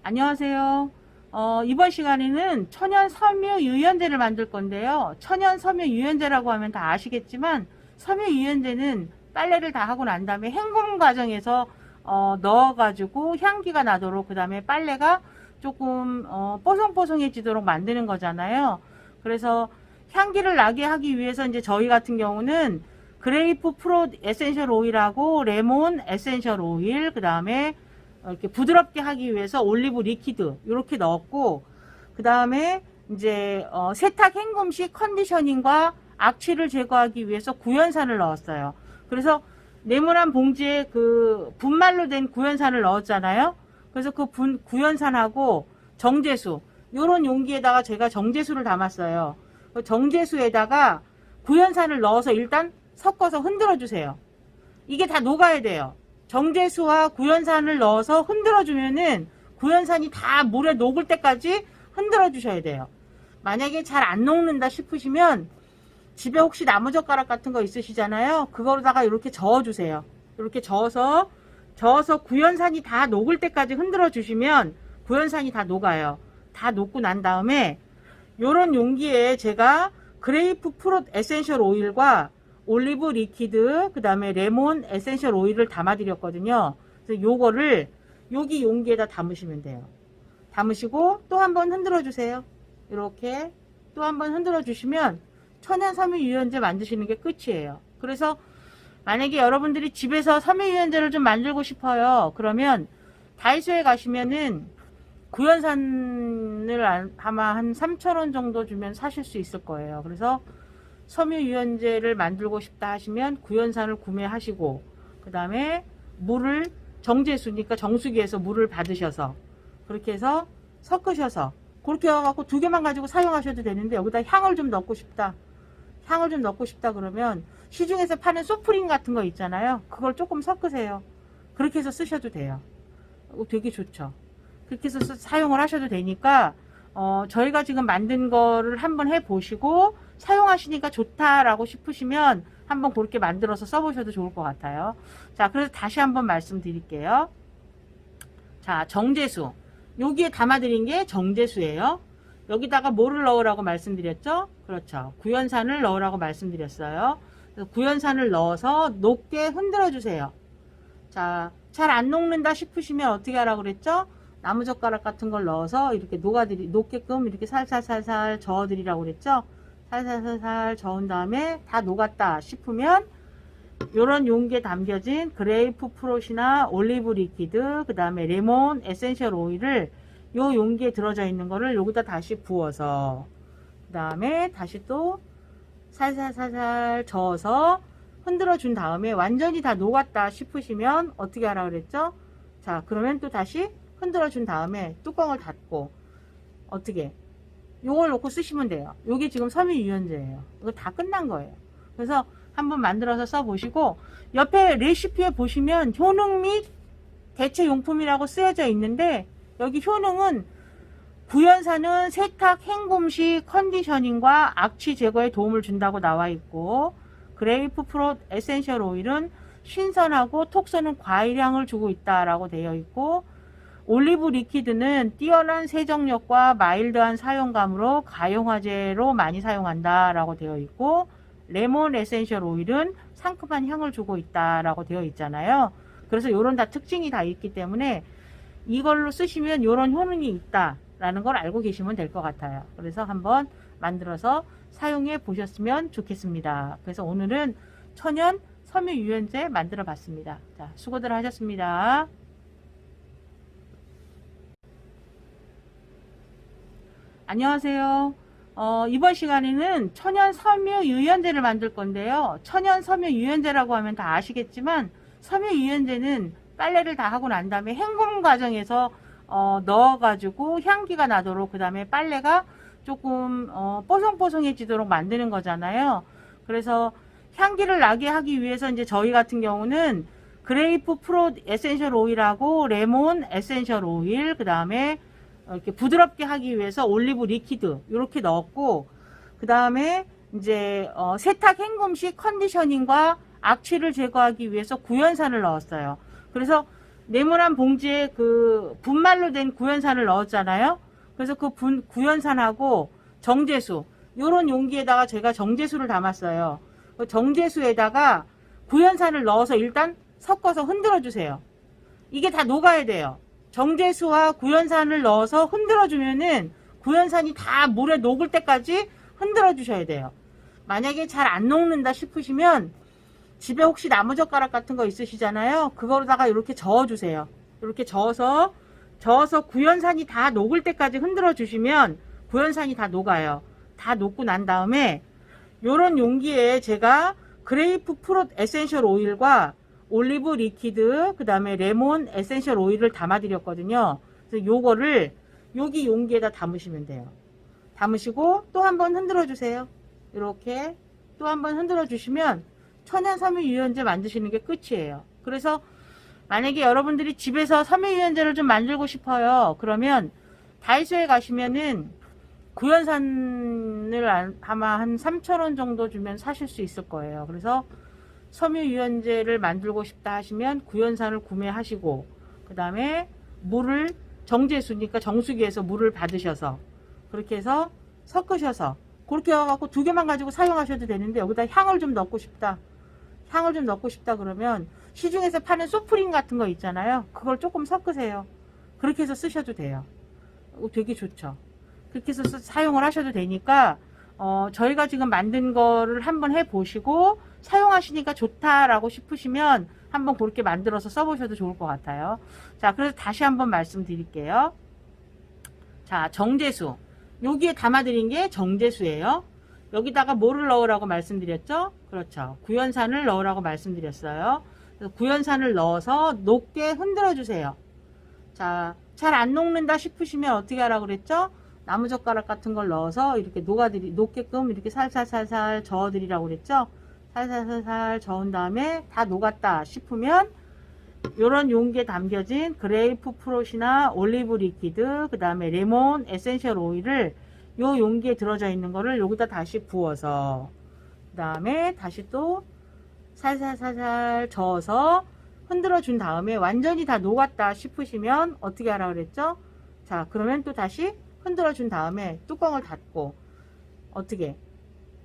안녕하세요. 이번 시간에는 천연 섬유 유연제를 만들 건데요. 천연 섬유 유연제라고 하면 다 아시겠지만 섬유 유연제는 빨래를 다 하고 난 다음에 헹굼 과정에서 넣어가지고 향기가 나도록, 그 다음에 빨래가 조금 뽀송뽀송해지도록 만드는 거잖아요. 그래서 향기를 나게 하기 위해서 이제 저희 같은 경우는 그레이프 프로 에센셜 오일하고 레몬 에센셜 오일, 그 다음에 이렇게 부드럽게 하기 위해서 올리브 리퀴드 이렇게 넣었고, 그 다음에 이제 세탁 헹굼 시 컨디셔닝과 악취를 제거하기 위해서 구연산을 넣었어요. 그래서 네모난 봉지에 그 분말로 된 구연산을 넣었잖아요. 그래서 그 구연산하고 정제수, 요런 용기에다가 제가 정제수를 담았어요. 그 정제수에다가 구연산을 넣어서 일단 섞어서 흔들어 주세요. 이게 다 녹아야 돼요. 정제수와 구연산을 넣어서 흔들어 주면은 구연산이 다 물에 녹을 때까지 흔들어 주셔야 돼요. 만약에 잘 안 녹는다 싶으시면 집에 혹시 나무젓가락 같은 거 있으시잖아요. 그거로다가 이렇게 저어 주세요. 이렇게 저어서 구연산이 다 녹을 때까지 흔들어 주시면 구연산이 다 녹아요. 다 녹고 난 다음에 요런 용기에 제가 그레이프 프루 에센셜 오일과 올리브 리퀴드, 그 다음에 레몬 에센셜 오일을 담아 드렸거든요. 그래서 요거를 여기 용기에다 담으시면 돼요. 담으시고 또 한번 흔들어 주세요. 이렇게 또 한번 흔들어 주시면 천연 섬유 유연제 만드시는 게 끝이에요. 그래서 만약에 여러분들이 집에서 섬유 유연제를 좀 만들고 싶어요. 그러면 다이소에 가시면은 구연산을 아마 한 3,000원 정도 주면 사실 수 있을 거예요. 그래서 섬유 유연제를 만들고 싶다 하시면 구연산을 구매하시고, 그 다음에 물을, 정제수니까 정수기에서 물을 받으셔서 그렇게 해서 섞으셔서 그렇게 해갖고 2개만 가지고 사용하셔도 되는데, 여기다 향을 좀 넣고 싶다 그러면 시중에서 파는 소프림 같은 거 있잖아요. 그걸 조금 섞으세요. 그렇게 해서 쓰셔도 돼요. 되게 좋죠. 그렇게 해서 사용을 하셔도 되니까 저희가 지금 만든 거를 한번 해보시고 사용하시니까 좋다라고 싶으시면 한번 그렇게 만들어서 써보셔도 좋을 것 같아요. 자, 그래서 다시 한번 말씀드릴게요. 자, 정제수. 여기에 담아드린 게 정제수예요. 여기다가 뭐를 넣으라고 말씀드렸죠? 그렇죠. 구연산을 넣으라고 말씀드렸어요. 그래서 구연산을 넣어서 녹게 흔들어 주세요. 자, 잘 안 녹는다 싶으시면 어떻게 하라고 그랬죠? 나무젓가락 같은 걸 넣어서 이렇게 녹게끔 이렇게 살살살살 저어드리라고 그랬죠? 살살살살 저은 다음에 다 녹았다 싶으면 요런 용기에 담겨진 그레이프 프롯이나 올리브 리퀴드, 그 다음에 레몬 에센셜 오일을 요 용기에 들어져 있는 거를 여기다 다시 부어서, 그 다음에 다시 또 살살살살 저어서 흔들어 준 다음에 완전히 다 녹았다 싶으시면 어떻게 하라 그랬죠? 자, 그러면 또 다시 흔들어 준 다음에 뚜껑을 닫고 어떻게 요걸 놓고 쓰시면 돼요. 요게 지금 섬유 유연제예요. 이거 다 끝난 거예요. 그래서 한번 만들어서 써보시고, 옆에 레시피에 보시면 효능 및 대체 용품이라고 쓰여져 있는데, 여기 효능은 구연산은 세탁 헹굼 시 컨디셔닝과 악취 제거에 도움을 준다고 나와 있고, 그레이프 프롯 에센셜 오일은 신선하고 톡 쏘는 과일향을 주고 있다라고 되어 있고, 올리브 리퀴드는 뛰어난 세정력과 마일드한 사용감으로 가용화제로 많이 사용한다라고 되어 있고, 레몬 에센셜 오일은 상큼한 향을 주고 있다라고 되어 있잖아요. 그래서 요런 다 특징이 다 있기 때문에 이걸로 쓰시면 요런 효능이 있다라는 걸 알고 계시면 될 것 같아요. 그래서 한번 만들어서 사용해 보셨으면 좋겠습니다. 그래서 오늘은 천연 섬유 유연제 만들어 봤습니다. 자, 수고들 하셨습니다. 안녕하세요. 이번 시간에는 천연 섬유 유연제를 만들 건데요. 천연 섬유 유연제라고 하면 다 아시겠지만 섬유 유연제는 빨래를 다 하고 난 다음에 헹굼 과정에서 넣어가지고 향기가 나도록, 그 다음에 빨래가 조금 뽀송뽀송해지도록 만드는 거잖아요. 그래서 향기를 나게 하기 위해서 이제 저희 같은 경우는 그레이프 프로 에센셜 오일하고 레몬 에센셜 오일, 그 다음에 이렇게 부드럽게 하기 위해서 올리브 리퀴드 이렇게 넣었고, 그 다음에 이제 세탁 헹굼 시 컨디셔닝과 악취를 제거하기 위해서 구연산을 넣었어요. 그래서 네모난 봉지에 그 분말로 된 구연산을 넣었잖아요. 그래서 그 구연산하고 정제수, 요런 용기에다가 제가 정제수를 담았어요. 그 정제수에다가 구연산을 넣어서 일단 섞어서 흔들어 주세요. 이게 다 녹아야 돼요. 정제수와 구연산을 넣어서 흔들어 주면은 구연산이 다 물에 녹을 때까지 흔들어 주셔야 돼요. 만약에 잘 안 녹는다 싶으시면 집에 혹시 나무젓가락 같은 거 있으시잖아요. 그거로다가 이렇게 저어주세요. 이렇게 저어서 구연산이 다 녹을 때까지 흔들어 주시면 구연산이 다 녹아요. 다 녹고 난 다음에 요런 용기에 제가 그레이프 프룻 에센셜 오일과 올리브 리퀴드, 그 다음에 레몬 에센셜 오일을 담아 드렸거든요. 그래서 요거를 여기 용기에다 담으시면 돼요. 담으시고 또 한번 흔들어 주세요. 이렇게 또 한번 흔들어 주시면 천연 섬유유연제 만드시는 게 끝이에요. 그래서 만약에 여러분들이 집에서 섬유유연제를 좀 만들고 싶어요. 그러면 다이소에 가시면은 구연산을 아마 한 3,000원 정도 주면 사실 수 있을 거예요. 그래서 섬유유연제를 만들고 싶다 하시면 구연산을 구매하시고, 그 다음에 물을 정제수니까 정수기에서 물을 받으셔서 그렇게 해서 섞으셔서 그렇게 해갖고 2개만 가지고 사용하셔도 되는데, 여기다 향을 좀 넣고 싶다 그러면 시중에서 파는 소프림 같은 거 있잖아요. 그걸 조금 섞으세요. 그렇게 해서 쓰셔도 돼요. 되게 좋죠. 그렇게 해서 사용을 하셔도 되니까 저희가 지금 만든 거를 한번 해보시고 사용하시니까 좋다라고 싶으시면 한번 그렇게 만들어서 써보셔도 좋을 것 같아요. 자, 그래서 다시 한번 말씀드릴게요. 자, 정제수. 여기에 담아드린 게 정제수예요. 여기다가 뭐를 넣으라고 말씀드렸죠? 그렇죠. 구연산을 넣으라고 말씀드렸어요. 그래서 구연산을 넣어서 높게 흔들어 주세요. 자, 잘 안 녹는다 싶으시면 어떻게 하라고 그랬죠? 나무젓가락 같은 걸 넣어서 이렇게 녹게끔 이렇게 살살살살 저어드리라고 그랬죠? 살살살살 저은 다음에 다 녹았다 싶으면 요런 용기에 담겨진 그레이프 프롯이나 올리브 리퀴드, 그 다음에 레몬 에센셜 오일을 요 용기에 들어져 있는 거를 여기다 다시 부어서, 그 다음에 다시 또 살살살살 저어서 흔들어 준 다음에 완전히 다 녹았다 싶으시면 어떻게 하라 그랬죠? 자, 그러면 또 다시 흔들어 준 다음에 뚜껑을 닫고 어떻게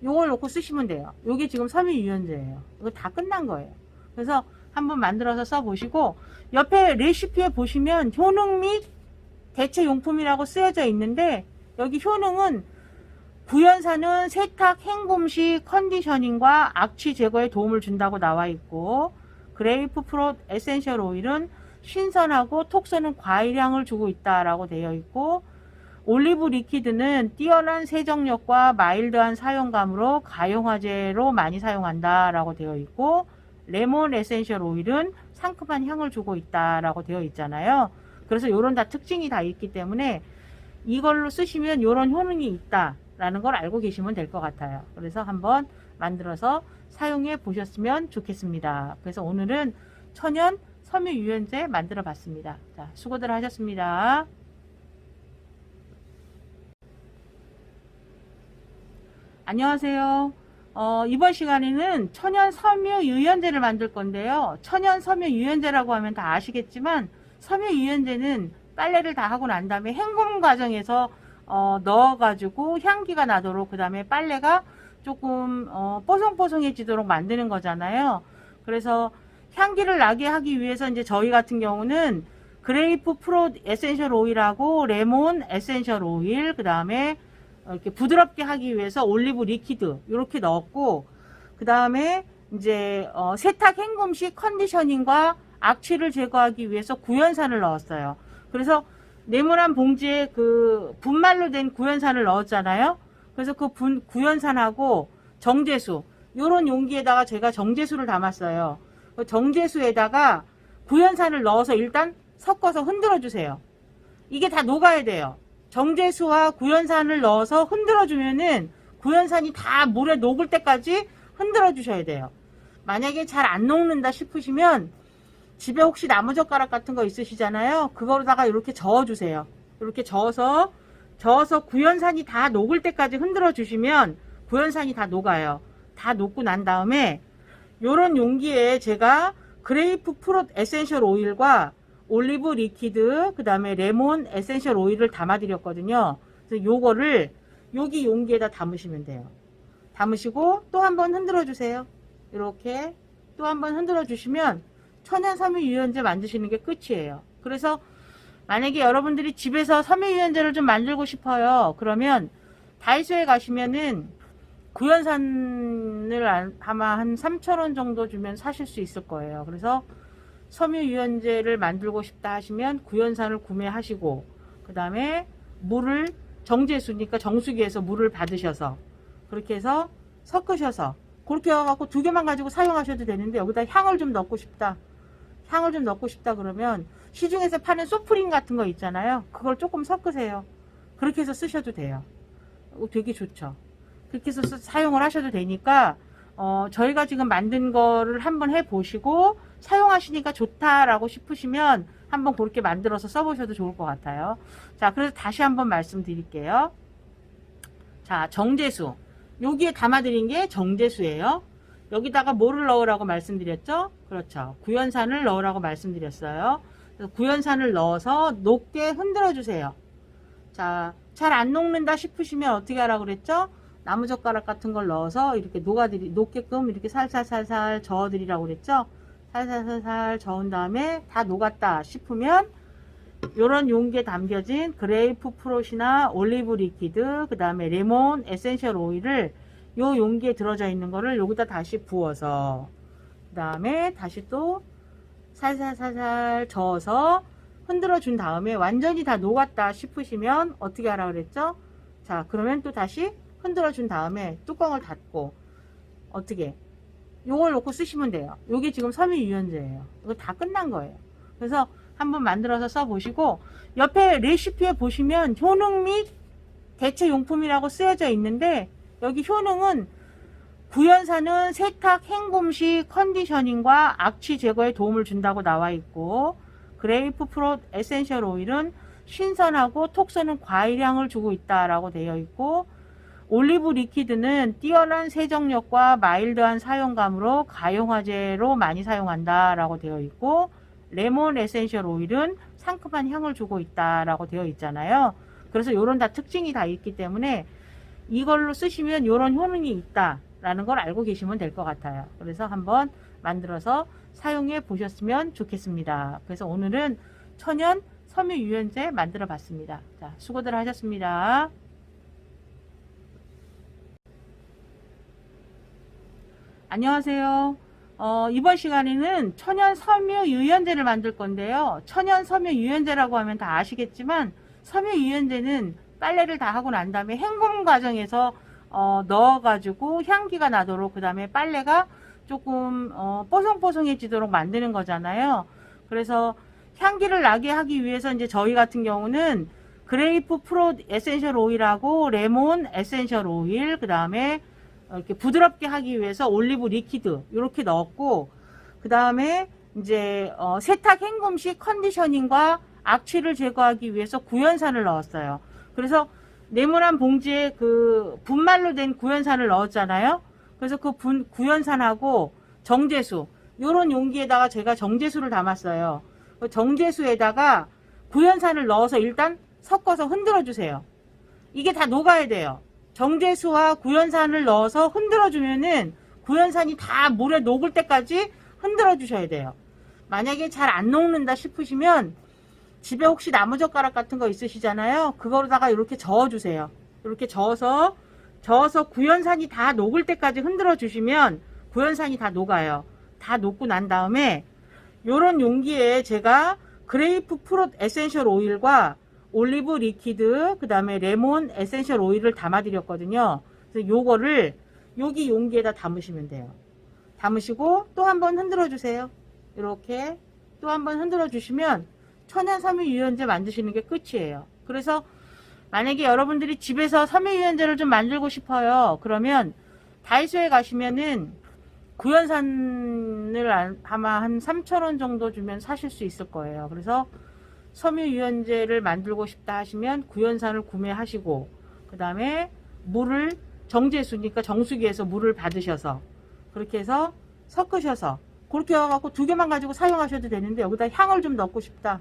요걸 놓고 쓰시면 돼요. 요게 지금 섬유유연제예요. 이거 다 끝난 거예요. 그래서 한번 만들어서 써보시고, 옆에 레시피에 보시면 효능 및 대체용품이라고 쓰여져 있는데, 여기 효능은 구연산은 세탁, 헹굼 시 컨디셔닝과 악취 제거에 도움을 준다고 나와 있고, 그레이프 프롯 에센셜 오일은 신선하고 톡 쏘는 과일향을 주고 있다라고 되어 있고, 올리브 리퀴드는 뛰어난 세정력과 마일드한 사용감으로 가용화제로 많이 사용한다라고 되어 있고, 레몬 에센셜 오일은 상큼한 향을 주고 있다라고 되어 있잖아요. 그래서 요런 다 특징이 다 있기 때문에 이걸로 쓰시면 요런 효능이 있다라는 걸 알고 계시면 될 것 같아요. 그래서 한번 만들어서 사용해 보셨으면 좋겠습니다. 그래서 오늘은 천연 섬유유연제 만들어 봤습니다. 자, 수고들 하셨습니다. 안녕하세요. 이번 시간에는 천연 섬유유연제를 만들 건데요. 천연 섬유유연제라고 하면 다 아시겠지만, 섬유유연제는 빨래를 다 하고 난 다음에 헹굼 과정에서 넣어가지고 향기가 나도록, 그 다음에 빨래가 조금 뽀송뽀송해지도록 만드는 거잖아요. 그래서 향기를 나게 하기 위해서 이제 저희 같은 경우는 그레이프 프롯 에센셜 오일하고 레몬 에센셜 오일, 그 다음에 이렇게 부드럽게 하기 위해서 올리브 리퀴드 이렇게 넣었고, 그 다음에 이제 세탁 헹굼 시 컨디셔닝과 악취를 제거하기 위해서 구연산을 넣었어요. 그래서 네모난 봉지에 그 분말로 된 구연산을 넣었잖아요. 그래서 그 구연산하고 정제수, 요런 용기에다가 제가 정제수를 담았어요. 그 정제수에다가 구연산을 넣어서 일단 섞어서 흔들어 주세요. 이게 다 녹아야 돼요. 정제수와 구연산을 넣어서 흔들어 주면은 구연산이 다 물에 녹을 때까지 흔들어 주셔야 돼요. 만약에 잘 안 녹는다 싶으시면 집에 혹시 나무젓가락 같은 거 있으시잖아요. 그거로다가 이렇게 저어 주세요. 이렇게 저어서 구연산이 다 녹을 때까지 흔들어 주시면 구연산이 다 녹아요. 다 녹고 난 다음에 요런 용기에 제가 그레이프 프롯 에센셜 오일과 올리브 리퀴드, 그 다음에 레몬 에센셜 오일을 담아 드렸거든요. 그래서 요거를 여기 용기에다 담으시면 돼요. 담으시고 또 한번 흔들어 주세요. 이렇게 또 한번 흔들어 주시면 천연 섬유유연제 만드시는 게 끝이에요. 그래서 만약에 여러분들이 집에서 섬유유연제를 좀 만들고 싶어요. 그러면 다이소에 가시면은 구연산을 아마 한 3,000원 정도 주면 사실 수 있을 거예요. 그래서 섬유유연제를 만들고 싶다 하시면 구연산을 구매하시고, 그 다음에 물을 정제수니까 정수기에서 물을 받으셔서 그렇게 해서 섞으셔서 그렇게 해갖고 2개만 가지고 사용하셔도 되는데, 여기다 향을 좀 넣고 싶다 그러면 시중에서 파는 소프림 같은 거 있잖아요. 그걸 조금 섞으세요. 그렇게 해서 쓰셔도 돼요. 되게 좋죠. 그렇게 해서 사용을 하셔도 되니까 저희가 지금 만든 거를 한번 해보시고 사용하시니까 좋다라고 싶으시면 한번 그렇게 만들어서 써보셔도 좋을 것 같아요. 자, 그래서 다시 한번 말씀드릴게요. 자, 정제수. 여기에 담아드린 게 정제수예요. 여기다가 뭐를 넣으라고 말씀드렸죠? 그렇죠. 구연산을 넣으라고 말씀드렸어요. 그래서 구연산을 넣어서 높게 흔들어 주세요. 자, 잘 안 녹는다 싶으시면 어떻게 하라고 그랬죠? 나무젓가락 같은 걸 넣어서 이렇게 녹게끔 이렇게 살살살살 저어드리라고 그랬죠? 살살살살 저은 다음에 다 녹았다 싶으면 요런 용기에 담겨진 그레이프 프롯이나 올리브 리퀴드, 그 다음에 레몬 에센셜 오일을 요 용기에 들어져 있는 거를 여기다 다시 부어서, 그 다음에 다시 또 살살살살 저어서 흔들어 준 다음에 완전히 다 녹았다 싶으시면 어떻게 하라 그랬죠? 자, 그러면 또 다시 흔들어 준 다음에 뚜껑을 닫고 어떻게 요걸 놓고 쓰시면 돼요. 요게 지금 섬유유연제예요. 이거 다 끝난 거예요. 그래서 한번 만들어서 써보시고, 옆에 레시피에 보시면 효능 및 대체용품이라고 쓰여져 있는데, 여기 효능은 구연산은 세탁, 헹굼시, 컨디셔닝과 악취 제거에 도움을 준다고 나와 있고, 그레이프 프롯 에센셜 오일은 신선하고 톡 쏘는 과일향을 주고 있다라고 되어 있고, 올리브 리퀴드는 뛰어난 세정력과 마일드한 사용감으로 가용화제로 많이 사용한다라고 되어 있고, 레몬 에센셜 오일은 상큼한 향을 주고 있다라고 되어 있잖아요. 그래서 요런 다 특징이 다 있기 때문에 이걸로 쓰시면 요런 효능이 있다라는 걸 알고 계시면 될 것 같아요. 그래서 한번 만들어서 사용해 보셨으면 좋겠습니다. 그래서 오늘은 천연 섬유유연제 만들어 봤습니다. 자, 수고들 하셨습니다. 안녕하세요. 이번 시간에는 천연 섬유유연제를 만들 건데요. 천연 섬유유연제라고 하면 다 아시겠지만, 섬유유연제는 빨래를 다 하고 난 다음에 헹굼 과정에서 넣어가지고 향기가 나도록, 그 다음에 빨래가 조금 뽀송뽀송해지도록 만드는 거잖아요. 그래서 향기를 나게 하기 위해서 이제 저희 같은 경우는 그레이프 프롯 에센셜 오일하고 레몬 에센셜 오일, 그 다음에 이렇게 부드럽게 하기 위해서 올리브 리퀴드 이렇게 넣었고, 그 다음에 이제 세탁 헹굼시 컨디셔닝과 악취를 제거하기 위해서 구연산을 넣었어요. 그래서 네모난 봉지에 그 분말로 된 구연산을 넣었잖아요. 그래서 그 구연산하고 정제수, 요런 용기에다가 제가 정제수를 담았어요. 그 정제수에다가 구연산을 넣어서 일단 섞어서 흔들어 주세요. 이게 다 녹아야 돼요. 정제수와 구연산을 넣어서 흔들어 주면은 구연산이 다 물에 녹을 때까지 흔들어 주셔야 돼요. 만약에 잘 안 녹는다 싶으시면 집에 혹시 나무젓가락 같은 거 있으시잖아요. 그거로다가 이렇게 저어 주세요. 이렇게 저어서 구연산이 다 녹을 때까지 흔들어 주시면 구연산이 다 녹아요. 다 녹고 난 다음에 요런 용기에 제가 그레이프 프롯 에센셜 오일과 올리브 리퀴드, 그 다음에 레몬 에센셜 오일을 담아 드렸거든요. 그래서 요거를 여기 용기에다 담으시면 돼요. 담으시고 또 한번 흔들어 주세요. 이렇게 또 한번 흔들어 주시면 천연 섬유유연제 만드시는 게 끝이에요. 그래서 만약에 여러분들이 집에서 섬유유연제를 좀 만들고 싶어요. 그러면 다이소에 가시면은 구연산을 아마 한 3,000원 정도 주면 사실 수 있을 거예요. 그래서 섬유유연제를 만들고 싶다 하시면 구연산을 구매하시고, 그 다음에 물을 정제수니까 정수기에서 물을 받으셔서 그렇게 해서 섞으셔서 그렇게 해갖고 2개만 가지고 사용하셔도 되는데 여기다 향을 좀 넣고 싶다.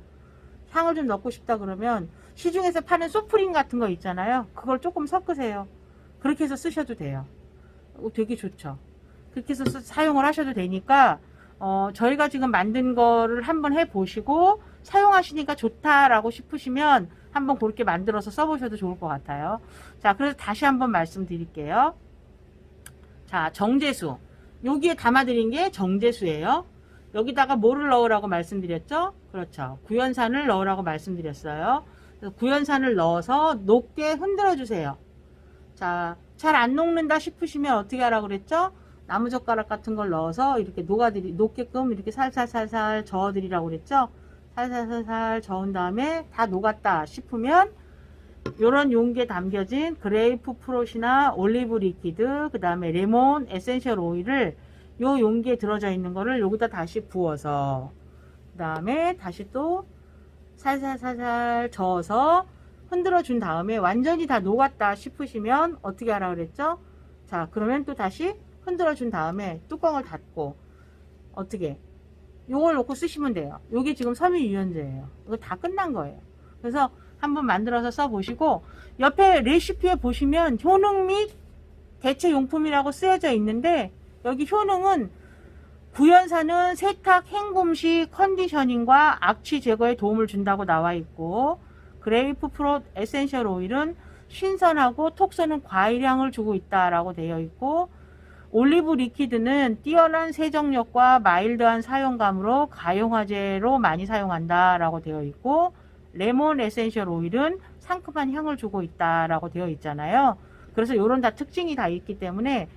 향을 좀 넣고 싶다 그러면 시중에서 파는 소프림 같은 거 있잖아요. 그걸 조금 섞으세요. 그렇게 해서 쓰셔도 돼요. 되게 좋죠. 그렇게 해서 사용을 하셔도 되니까 저희가 지금 만든 거를 한번 해보시고 사용하시니까 좋다라고 싶으시면 한번 그렇게 만들어서 써보셔도 좋을 것 같아요. 자, 그래서 다시 한번 말씀드릴게요. 자, 정제수. 여기에 담아드린 게 정제수예요. 여기다가 뭐를 넣으라고 말씀드렸죠? 그렇죠. 구연산을 넣으라고 말씀드렸어요. 그래서 구연산을 넣어서 녹게 흔들어 주세요. 자, 잘 안 녹는다 싶으시면 어떻게 하라고 그랬죠? 나무젓가락 같은 걸 넣어서 이렇게 녹게끔 이렇게 살살살살 저어드리라고 그랬죠? 살살살살 저은 다음에 다 녹았다 싶으면 요런 용기에 담겨진 그레이프 프롯이나 올리브 리퀴드, 그 다음에 레몬 에센셜 오일을 요 용기에 들어져 있는 거를 여기다 다시 부어서 그 다음에 다시 또 살살살살 저어서 흔들어 준 다음에 완전히 다 녹았다 싶으시면 어떻게 하라 그랬죠? 자, 그러면 또 다시 흔들어 준 다음에 뚜껑을 닫고 어떻게 요걸 놓고 쓰시면 돼요. 요게 지금 섬유유연제예요. 이거 다 끝난 거예요. 그래서 한번 만들어서 써보시고 옆에 레시피에 보시면 효능 및 대체용품이라고 쓰여져 있는데 여기 효능은 구연산은 세탁, 헹굼시, 컨디셔닝과 악취 제거에 도움을 준다고 나와 있고 그레이프 프롯 에센셜 오일은 신선하고 톡 쏘는 과일향을 주고 있다라고 되어 있고 올리브 리퀴드는 뛰어난 세정력과 마일드한 사용감으로 가용화제로 많이 사용한다라고 되어 있고 레몬 에센셜 오일은 상큼한 향을 주고 있다라고 되어 있잖아요. 그래서 요런 다 특징이 다 있기 때문에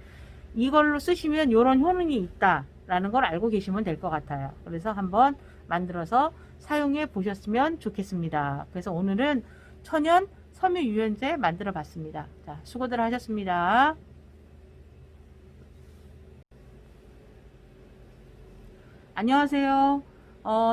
이걸로 쓰시면 요런 효능이 있다라는 걸 알고 계시면 될 것 같아요. 그래서 한번 만들어서 사용해 보셨으면 좋겠습니다. 그래서 오늘은 천연 섬유유연제 만들어 봤습니다. 자, 수고들 하셨습니다. 안녕하세요.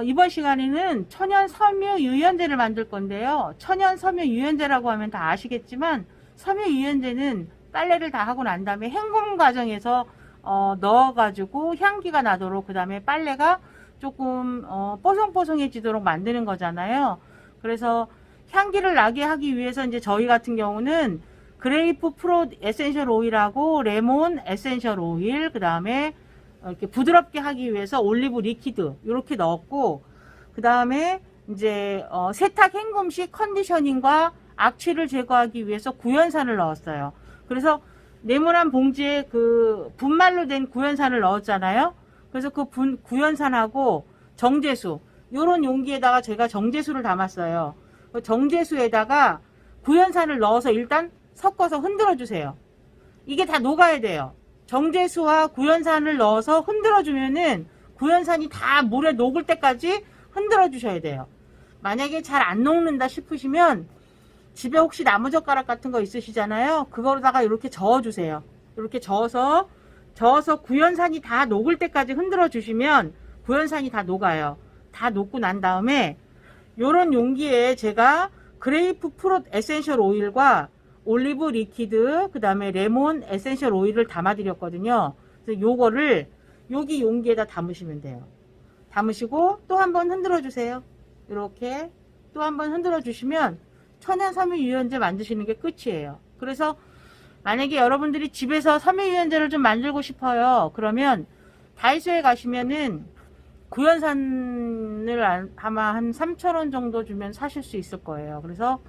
이번 시간에는 천연 섬유유연제를 만들 건데요. 천연 섬유유연제라고 하면 다 아시겠지만 섬유유연제는 빨래를 다 하고 난 다음에 헹굼 과정에서 넣어가지고 향기가 나도록 그 다음에 빨래가 조금 뽀송뽀송해지도록 만드는 거잖아요. 그래서 향기를 나게 하기 위해서 이제 저희 같은 경우는 그레이프 프롯 에센셜 오일하고 레몬 에센셜 오일 그 다음에 이렇게 부드럽게 하기 위해서 올리브 리퀴드 이렇게 넣었고 그 다음에 이제 세탁 헹굼시 컨디셔닝과 악취를 제거하기 위해서 구연산을 넣었어요. 그래서 네모난 봉지에 그 분말로 된 구연산을 넣었잖아요. 그래서 그 구연산하고 정제수 요런 용기에다가 제가 정제수를 담았어요. 그 정제수에다가 구연산을 넣어서 일단 섞어서 흔들어 주세요. 이게 다 녹아야 돼요. 정제수와 구연산을 넣어서 흔들어 주면은 구연산이 다 물에 녹을 때까지 흔들어 주셔야 돼요. 만약에 잘 안 녹는다 싶으시면 집에 혹시 나무젓가락 같은 거 있으시잖아요. 그거로다가 이렇게 저어 주세요. 이렇게 저어서 구연산이 다 녹을 때까지 흔들어 주시면 구연산이 다 녹아요. 다 녹고 난 다음에 요런 용기에 제가 그레이프 프롯 에센셜 오일과 올리브 리퀴드 그 다음에 레몬 에센셜 오일을 담아 드렸거든요. 그래서 요거를 여기 용기에다 담으시면 돼요. 담으시고 또 한번 흔들어 주세요. 이렇게 또 한번 흔들어 주시면 천연 섬유유연제 만드시는 게 끝이에요. 그래서 만약에 여러분들이 집에서 섬유유연제를 좀 만들고 싶어요. 그러면 다이소에 가시면은 구연산을 아마 한 3,000원 정도 주면 사실 수 있을 거예요. 그래서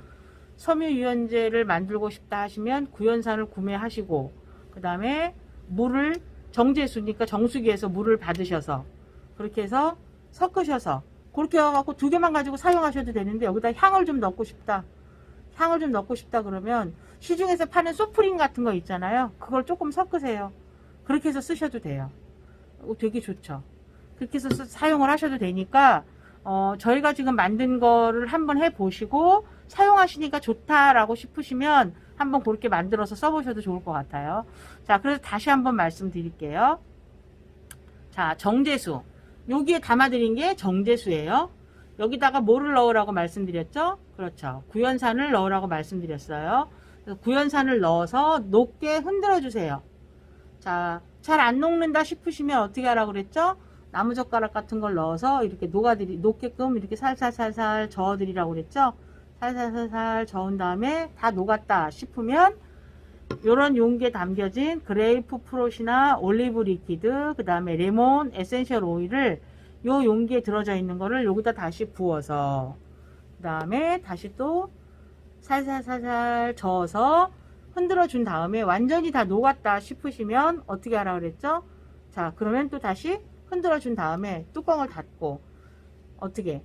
섬유유연제를 만들고 싶다 하시면 구연산을 구매하시고 그 다음에 물을 정제수니까 정수기에서 물을 받으셔서 그렇게 해서 섞으셔서 그렇게 해갖고 2개만 가지고 사용하셔도 되는데 여기다 향을 좀 넣고 싶다. 향을 좀 넣고 싶다 그러면 시중에서 파는 소프림 같은 거 있잖아요. 그걸 조금 섞으세요. 그렇게 해서 쓰셔도 돼요. 되게 좋죠. 그렇게 해서 사용을 하셔도 되니까 저희가 지금 만든 거를 한번 해보시고 사용하시니까 좋다라고 싶으시면 한번 그렇게 만들어서 써보셔도 좋을 것 같아요. 자, 그래서 다시 한번 말씀드릴게요. 자, 정제수. 여기에 담아드린 게 정제수예요. 여기다가 뭐를 넣으라고 말씀드렸죠? 그렇죠. 구연산을 넣으라고 말씀드렸어요. 그래서 구연산을 넣어서 녹게 흔들어 주세요. 자, 잘 안 녹는다 싶으시면 어떻게 하라고 그랬죠? 나무젓가락 같은 걸 넣어서 이렇게 녹게끔 이렇게 살살살살 저어드리라고 그랬죠. 살살살살 저은 다음에 다 녹았다 싶으면 요런 용기에 담겨진 그레이프 프롯이나 올리브 리퀴드, 그 다음에 레몬 에센셜 오일을 요 용기에 들어져 있는 거를 여기다 다시 부어서, 그 다음에 다시 또 살살살살 저어서 흔들어 준 다음에 완전히 다 녹았다 싶으시면 어떻게 하라 그랬죠? 자, 그러면 또 다시 흔들어 준 다음에 뚜껑을 닫고 어떻게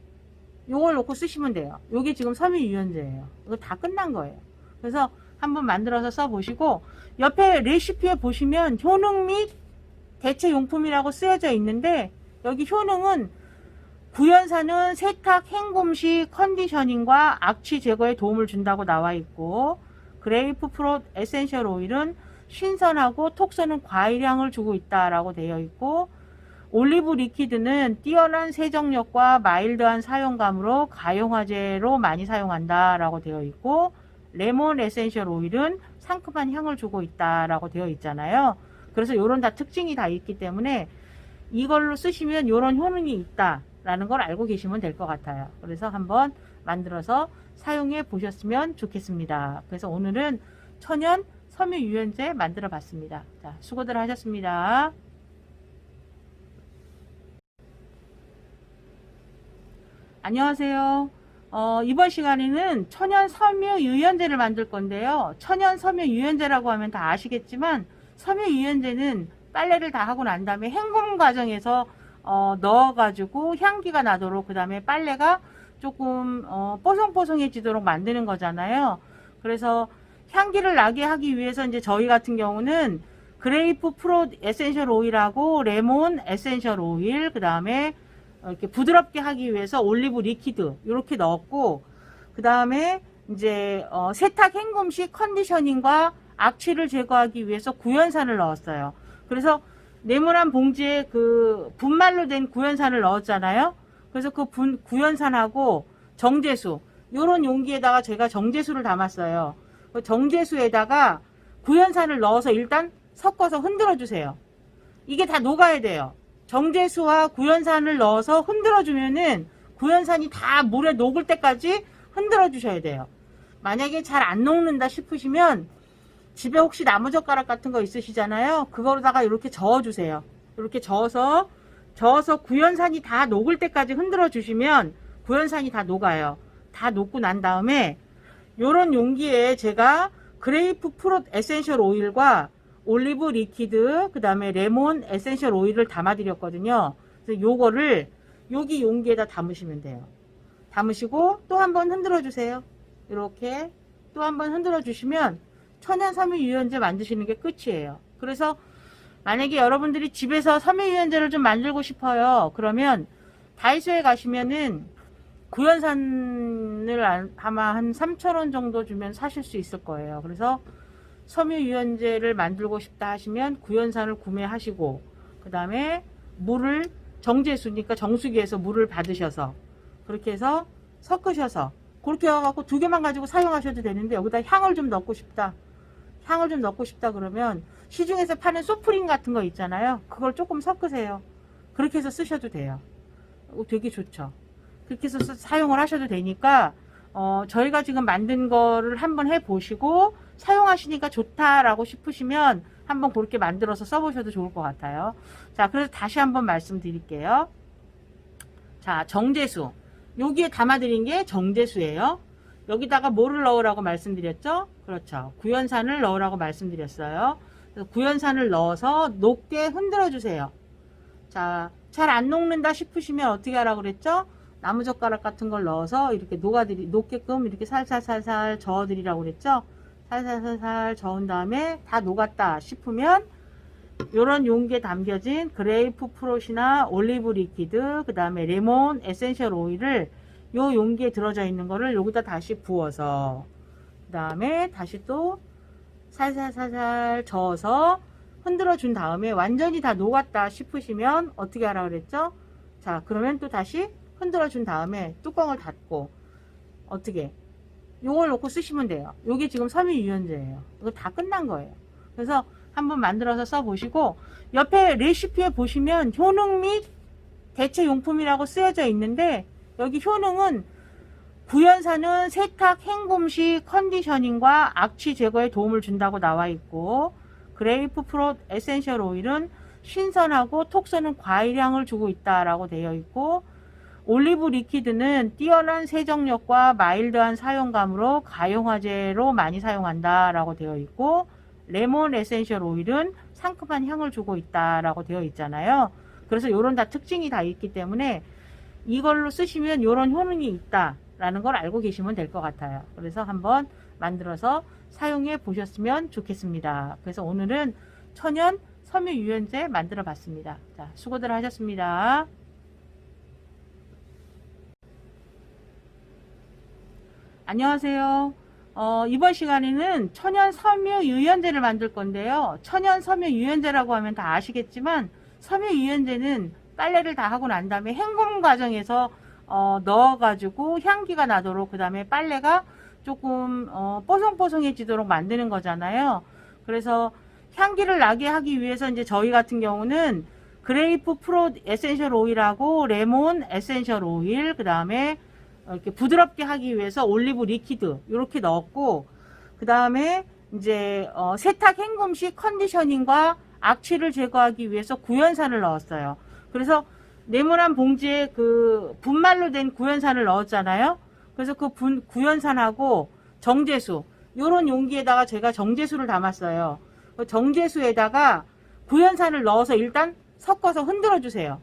요걸 놓고 쓰시면 돼요. 요게 지금 섬유유연제예요. 이거 다 끝난 거예요. 그래서 한번 만들어서 써보시고, 옆에 레시피에 보시면 효능 및 대체용품이라고 쓰여져 있는데, 여기 효능은 구연산은 세탁, 헹굼 시 컨디셔닝과 악취 제거에 도움을 준다고 나와 있고, 그레이프 프롯 에센셜 오일은 신선하고 톡 쏘는 과일향을 주고 있다라고 되어 있고, 올리브 리퀴드는 뛰어난 세정력과 마일드한 사용감으로 가용화제로 많이 사용한다라고 되어 있고, 레몬 에센셜 오일은 상큼한 향을 주고 있다라고 되어 있잖아요. 그래서 요런 다 특징이 다 있기 때문에 이걸로 쓰시면 요런 효능이 있다라는 걸 알고 계시면 될 것 같아요. 그래서 한번 만들어서 사용해 보셨으면 좋겠습니다. 그래서 오늘은 천연 섬유유연제 만들어 봤습니다. 자, 수고들 하셨습니다. 안녕하세요. 이번 시간에는 천연 섬유유연제를 만들 건데요. 천연 섬유유연제라고 하면 다 아시겠지만, 섬유유연제는 빨래를 다 하고 난 다음에 헹굼 과정에서 넣어가지고 향기가 나도록, 그 다음에 빨래가 조금 뽀송뽀송해지도록 만드는 거잖아요. 그래서 향기를 나게 하기 위해서 이제 저희 같은 경우는 그레이프 프롯 에센셜 오일하고 레몬 에센셜 오일, 그 다음에 이렇게 부드럽게 하기 위해서 올리브 리퀴드 이렇게 넣었고, 그 다음에 이제 세탁 헹굼 시 컨디셔닝과 악취를 제거하기 위해서 구연산을 넣었어요. 그래서 네모난 봉지에 그 분말로 된 구연산을 넣었잖아요. 그래서 그 구연산하고 정제수, 요런 용기에다가 제가 정제수를 담았어요. 그 정제수에다가 구연산을 넣어서 일단 섞어서 흔들어 주세요. 이게 다 녹아야 돼요. 정제수와 구연산을 넣어서 흔들어 주면은 구연산이 다 물에 녹을 때까지 흔들어 주셔야 돼요. 만약에 잘 안 녹는다 싶으시면 집에 혹시 나무젓가락 같은 거 있으시잖아요. 그거로다가 이렇게 저어 주세요. 이렇게 저어서 구연산이 다 녹을 때까지 흔들어 주시면 구연산이 다 녹아요. 다 녹고 난 다음에 요런 용기에 제가 그레이프 프롯 에센셜 오일과 올리브 리퀴드, 그 다음에 레몬 에센셜 오일을 담아 드렸거든요. 그래서 요거를 여기 용기에다 담으시면 돼요. 담으시고 또 한번 흔들어 주세요. 이렇게 또 한번 흔들어 주시면 천연 섬유유연제 만드시는 게 끝이에요. 그래서 만약에 여러분들이 집에서 섬유유연제를 좀 만들고 싶어요. 그러면 다이소에 가시면은 구연산을 아마 한 3,000원 정도 주면 사실 수 있을 거예요. 그래서 섬유유연제를 만들고 싶다 하시면 구연산을 구매하시고, 그 다음에 물을 정제수니까 정수기에서 물을 받으셔서 그렇게 해서 섞으셔서 그렇게 해갖고 2개만 가지고 사용하셔도 되는데, 여기다 향을 좀 넣고 싶다 그러면 시중에서 파는 소프림 같은 거 있잖아요. 그걸 조금 섞으세요. 그렇게 해서 쓰셔도 돼요. 되게 좋죠. 그렇게 해서 사용을 하셔도 되니까 저희가 지금 만든 거를 한번 해보시고 사용하시니까 좋다라고 싶으시면 한번 그렇게 만들어서 써보셔도 좋을 것 같아요. 자, 그래서 다시 한번 말씀드릴게요. 자, 정제수. 여기에 담아드린 게 정제수예요. 여기다가 뭐를 넣으라고 말씀드렸죠? 그렇죠. 구연산을 넣으라고 말씀드렸어요. 그래서 구연산을 넣어서 녹게 흔들어 주세요. 자, 잘 안 녹는다 싶으시면 어떻게 하라고 그랬죠? 나무젓가락 같은 걸 넣어서 이렇게 녹게끔 이렇게 살살살살 저어드리라고 그랬죠? 살살살살 저은 다음에 다 녹았다 싶으면 요런 용기에 담겨진 그레이프 프롯이나 올리브 리퀴드, 그 다음에 레몬 에센셜 오일을 요 용기에 들어져 있는 거를 여기다 다시 부어서, 그 다음에 다시 또 살살살살 저어서 흔들어 준 다음에 완전히 다 녹았다 싶으시면 어떻게 하라 그랬죠? 자, 그러면 또 다시 흔들어 준 다음에 뚜껑을 닫고 어떻게 요걸 놓고 쓰시면 돼요. 요게 지금 섬유유연제예요. 이거 다 끝난 거예요. 그래서 한번 만들어서 써보시고, 옆에 레시피에 보시면 효능 및 대체 용품이라고 쓰여져 있는데 여기 효능은 구연산은 세탁 헹굼 시 컨디셔닝과 악취 제거에 도움을 준다고 나와 있고, 그레이프 프롯 에센셜 오일은 신선하고 톡 쏘는 과일향을 주고 있다라고 되어 있고, 올리브 리퀴드는 뛰어난 세정력과 마일드한 사용감으로 가용화제로 많이 사용한다라고 되어 있고, 레몬 에센셜 오일은 상큼한 향을 주고 있다라고 되어 있잖아요. 그래서 요런 다 특징이 다 있기 때문에 이걸로 쓰시면 요런 효능이 있다라는 걸 알고 계시면 될 것 같아요. 그래서 한번 만들어서 사용해 보셨으면 좋겠습니다. 그래서 오늘은 천연 섬유 유연제 만들어 봤습니다. 자, 수고들 하셨습니다. 안녕하세요. 이번 시간에는 천연 섬유 유연제를 만들 건데요. 천연 섬유 유연제라고 하면 다 아시겠지만, 섬유 유연제는 빨래를 다 하고 난 다음에 헹굼 과정에서 넣어가지고 향기가 나도록, 그 다음에 빨래가 조금 뽀송뽀송해지도록 만드는 거잖아요. 그래서 향기를 나게 하기 위해서 이제 저희 같은 경우는 그레이프 프롯 에센셜 오일하고 레몬 에센셜 오일, 그 다음에 이렇게 부드럽게 하기 위해서 올리브 리퀴드 이렇게 넣었고, 그 다음에 이제 세탁 헹굼 시 컨디셔닝과 악취를 제거하기 위해서 구연산을 넣었어요. 그래서 네모난 봉지에 그 분말로 된 구연산을 넣었잖아요. 그래서 그 구연산하고 정제수, 요런 용기에다가 제가 정제수를 담았어요. 그 정제수에다가 구연산을 넣어서 일단 섞어서 흔들어 주세요.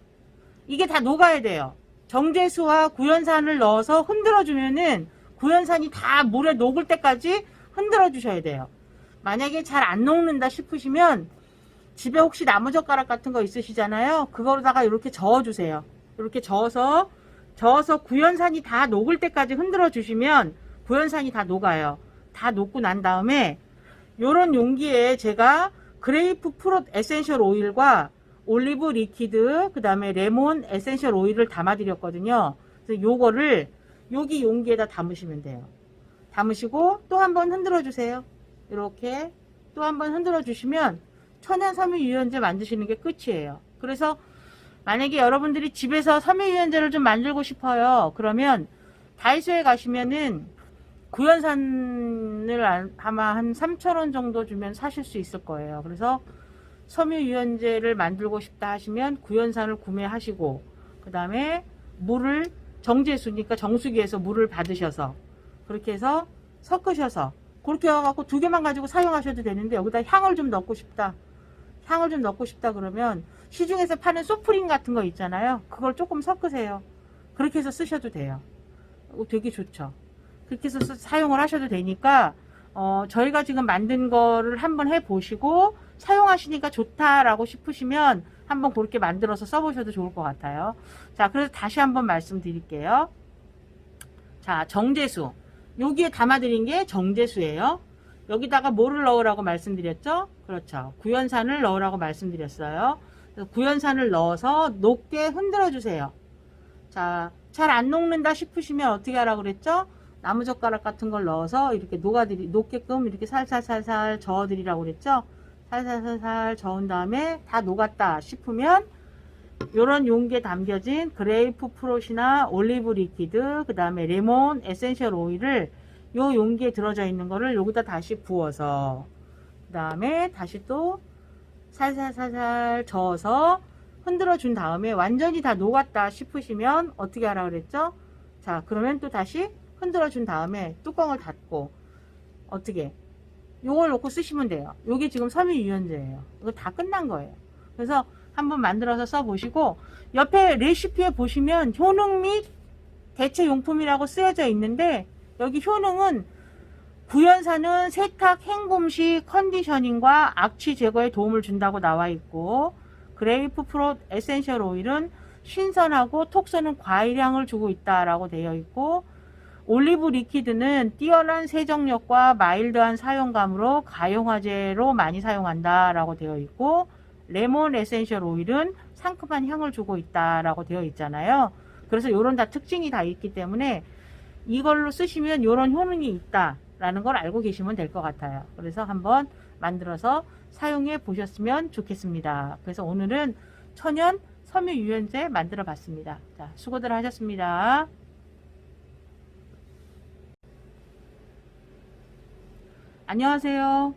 이게 다 녹아야 돼요. 정제수와 구연산을 넣어서 흔들어 주면은 구연산이 다 물에 녹을 때까지 흔들어 주셔야 돼요. 만약에 잘 안 녹는다 싶으시면 집에 혹시 나무젓가락 같은 거 있으시잖아요. 그거로다가 이렇게 저어 주세요. 이렇게 저어서 구연산이 다 녹을 때까지 흔들어 주시면 구연산이 다 녹아요. 다 녹고 난 다음에 요런 용기에 제가 그레이프 프롯 에센셜 오일과 올리브 리퀴드, 그 다음에 레몬 에센셜 오일을 담아 드렸거든요. 그래서 요거를 여기 용기에다 담으시면 돼요. 담으시고 또 한번 흔들어 주세요. 이렇게 또 한번 흔들어 주시면 천연 섬유 유연제 만드시는 게 끝이에요. 그래서 만약에 여러분들이 집에서 섬유 유연제를 좀 만들고 싶어요. 그러면 다이소에 가시면은 구연산을 아마 한 3,000원 정도 주면 사실 수 있을 거예요. 그래서 섬유 유연제를 만들고 싶다 하시면 구연산을 구매하시고, 그 다음에 물을 정제수니까 정수기에서 물을 받으셔서 그렇게 해서 섞으셔서 그렇게 해갖고 2개만 가지고 사용하셔도 되는데, 여기다 향을 좀 넣고 싶다 그러면 시중에서 파는 소프림 같은 거 있잖아요. 그걸 조금 섞으세요. 그렇게 해서 쓰셔도 돼요. 되게 좋죠. 그렇게 해서 사용을 하셔도 되니까 저희가 지금 만든 거를 한번 해보시고 사용하시니까 좋다라고 싶으시면 한번 그렇게 만들어서 써보셔도 좋을 것 같아요. 자, 그래서 다시 한번 말씀드릴게요. 자, 정제수. 여기에 담아드린 게 정제수예요. 여기다가 뭐를 넣으라고 말씀드렸죠? 그렇죠. 구연산을 넣으라고 말씀드렸어요. 그래서 구연산을 넣어서 녹게 흔들어 주세요. 자, 잘 안 녹는다 싶으시면 어떻게 하라고 그랬죠? 나무젓가락 같은 걸 넣어서 이렇게 녹게끔 이렇게 살살살살 저어드리라고 그랬죠? 살살살살 저은 다음에 다 녹았다 싶으면 요런 용기에 담겨진 그레이프 프롯이나 올리브 리퀴드, 그 다음에 레몬 에센셜 오일을 요 용기에 들어져 있는 거를 여기다 다시 부어서, 그 다음에 다시 또 살살살살 저어서 흔들어 준 다음에 완전히 다 녹았다 싶으시면 어떻게 하라 그랬죠? 자, 그러면 또 다시 흔들어 준 다음에 뚜껑을 닫고 어떻게 요걸 놓고 쓰시면 돼요. 요게 지금 섬유 유연제예요. 이거 다 끝난 거예요. 그래서 한번 만들어서 써보시고, 옆에 레시피에 보시면 효능 및 대체 용품이라고 쓰여져 있는데, 여기 효능은 구연산은 세탁 헹굼 시 컨디셔닝과 악취 제거에 도움을 준다고 나와 있고, 그레이프 프롯 에센셜 오일은 신선하고 톡 쏘는 과일향을 주고 있다라고 되어 있고, 올리브 리퀴드는 뛰어난 세정력과 마일드한 사용감으로 가용화제로 많이 사용한다라고 되어 있고, 레몬 에센셜 오일은 상큼한 향을 주고 있다라고 되어 있잖아요. 그래서 요런 다 특징이 다 있기 때문에 이걸로 쓰시면 요런 효능이 있다라는 걸 알고 계시면 될 것 같아요. 그래서 한번 만들어서 사용해 보셨으면 좋겠습니다. 그래서 오늘은 천연 섬유유연제 만들어 봤습니다. 자, 수고들 하셨습니다. 안녕하세요.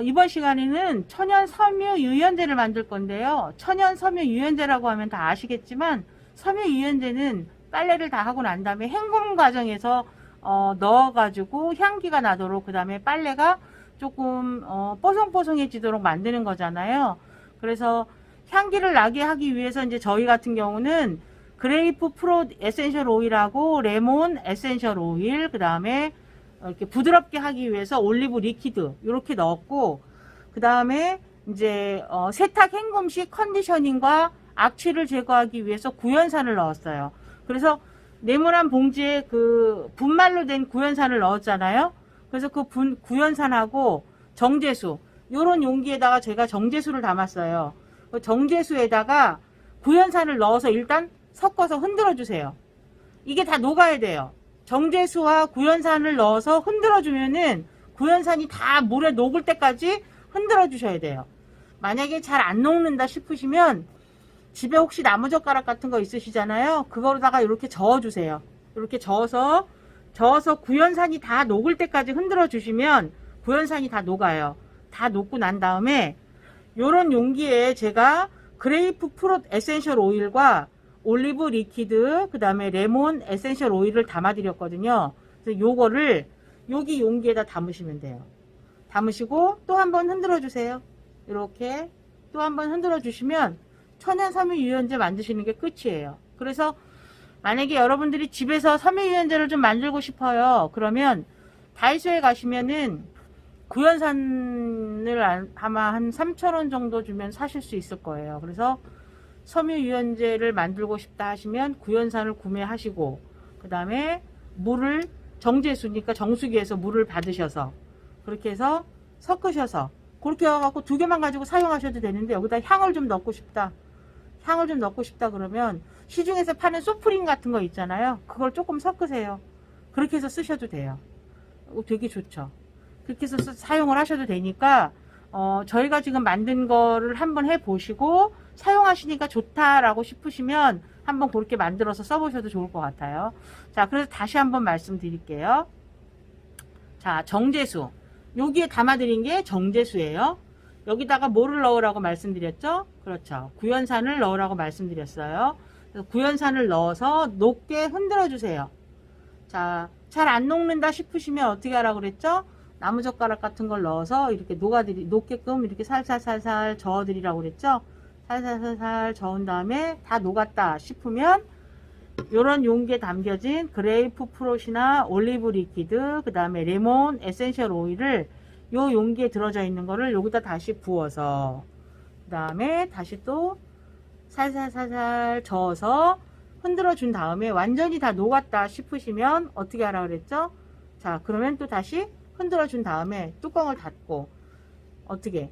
이번 시간에는 천연 섬유유연제를 만들 건데요. 천연 섬유유연제라고 하면 다 아시겠지만 섬유유연제는 빨래를 다 하고 난 다음에 헹굼 과정에서 넣어가지고 향기가 나도록, 그 다음에 빨래가 조금 뽀송뽀송해지도록 만드는 거잖아요. 그래서 향기를 나게 하기 위해서 이제 저희 같은 경우는 그레이프 프로 에센셜 오일하고 레몬 에센셜 오일, 그 다음에 이렇게 부드럽게 하기 위해서 올리브 리퀴드 이렇게 넣었고, 그 다음에 이제 세탁 헹굼 시 컨디셔닝과 악취를 제거하기 위해서 구연산을 넣었어요. 그래서 네모난 봉지에 그 분말로 된 구연산을 넣었잖아요. 그래서 그 구연산하고 정제수, 요런 용기에다가 제가 정제수를 담았어요. 그 정제수에다가 구연산을 넣어서 일단 섞어서 흔들어 주세요. 이게 다 녹아야 돼요. 정제수와 구연산을 넣어서 흔들어 주면은 구연산이 다 물에 녹을 때까지 흔들어 주셔야 돼요. 만약에 잘 안 녹는다 싶으시면 집에 혹시 나무젓가락 같은 거 있으시잖아요. 그거로다가 이렇게 저어 주세요. 이렇게 저어서 구연산이 다 녹을 때까지 흔들어 주시면 구연산이 다 녹아요. 다 녹고 난 다음에 요런 용기에 제가 그레이프 프롯 에센셜 오일과 올리브 리퀴드, 그 다음에 레몬 에센셜 오일을 담아 드렸거든요. 그래서 요거를 여기 용기에다 담으시면 돼요. 담으시고 또 한번 흔들어 주세요. 이렇게 또 한번 흔들어 주시면 천연 섬유유연제 만드시는 게 끝이에요. 그래서 만약에 여러분들이 집에서 섬유유연제를 좀 만들고 싶어요. 그러면 다이소에 가시면은 구연산을 아마 한 3,000원 정도 주면 사실 수 있을 거예요. 그래서 섬유유연제를 만들고 싶다 하시면 구연산을 구매하시고, 그 다음에 물을, 정제수니까 정수기에서 물을 받으셔서 그렇게 해서 섞으셔서 그렇게 해갖고 2개만 가지고 사용하셔도 되는데, 여기다 향을 좀 넣고 싶다 그러면 시중에서 파는 소프림 같은 거 있잖아요. 그걸 조금 섞으세요. 그렇게 해서 쓰셔도 돼요. 되게 좋죠. 그렇게 해서 사용을 하셔도 되니까 저희가 지금 만든 거를 한번 해보시고 사용하시니까 좋다라고 싶으시면 한번 그렇게 만들어서 써보셔도 좋을 것 같아요. 자, 그래서 다시 한번 말씀드릴게요. 자, 정제수. 여기에 담아드린 게 정제수예요. 여기다가 뭐를 넣으라고 말씀드렸죠? 그렇죠. 구연산을 넣으라고 말씀드렸어요. 그래서 구연산을 넣어서 높게 흔들어 주세요. 자, 잘 안 녹는다 싶으시면 어떻게 하라고 그랬죠? 나무젓가락 같은 걸 넣어서 이렇게 녹게끔 이렇게 살살살살 저어드리라고 그랬죠? 살살살살 저은 다음에 다 녹았다 싶으면 요런 용기에 담겨진 그레이프 프롯이나 올리브 리퀴드, 그 다음에 레몬 에센셜 오일을 요 용기에 들어져 있는 거를 여기다 다시 부어서, 그 다음에 다시 또 살살살살 저어서 흔들어 준 다음에 완전히 다 녹았다 싶으시면 어떻게 하라 그랬죠? 자, 그러면 또 다시 흔들어 준 다음에 뚜껑을 닫고 어떻게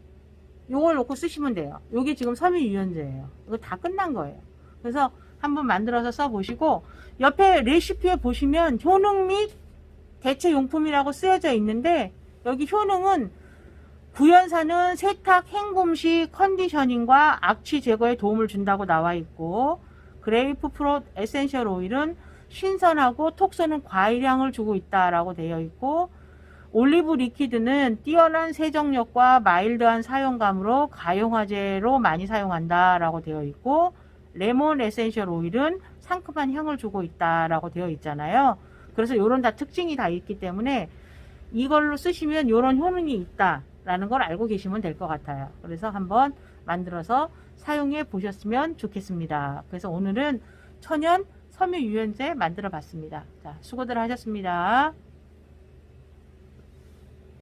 요걸 놓고 쓰시면 돼요. 요게 지금 섬유유연제예요. 이거 다 끝난 거예요. 그래서 한번 만들어서 써보시고, 옆에 레시피에 보시면 효능 및 대체용품이라고 쓰여져 있는데, 여기 효능은 구연산은 세탁 헹굼 시 컨디셔닝과 악취 제거에 도움을 준다고 나와 있고, 그레이프 프롯 에센셜 오일은 신선하고 톡 쏘는 과일향을 주고 있다라고 되어 있고, 올리브 리퀴드는 뛰어난 세정력과 마일드한 사용감으로 가용화제로 많이 사용한다라고 되어 있고, 레몬 에센셜 오일은 상큼한 향을 주고 있다라고 되어 있잖아요. 그래서 이런 다 특징이 다 있기 때문에 이걸로 쓰시면 이런 효능이 있다라는 걸 알고 계시면 될 것 같아요. 그래서 한번 만들어서 사용해 보셨으면 좋겠습니다. 그래서 오늘은 천연 섬유유연제 만들어 봤습니다. 자, 수고들 하셨습니다.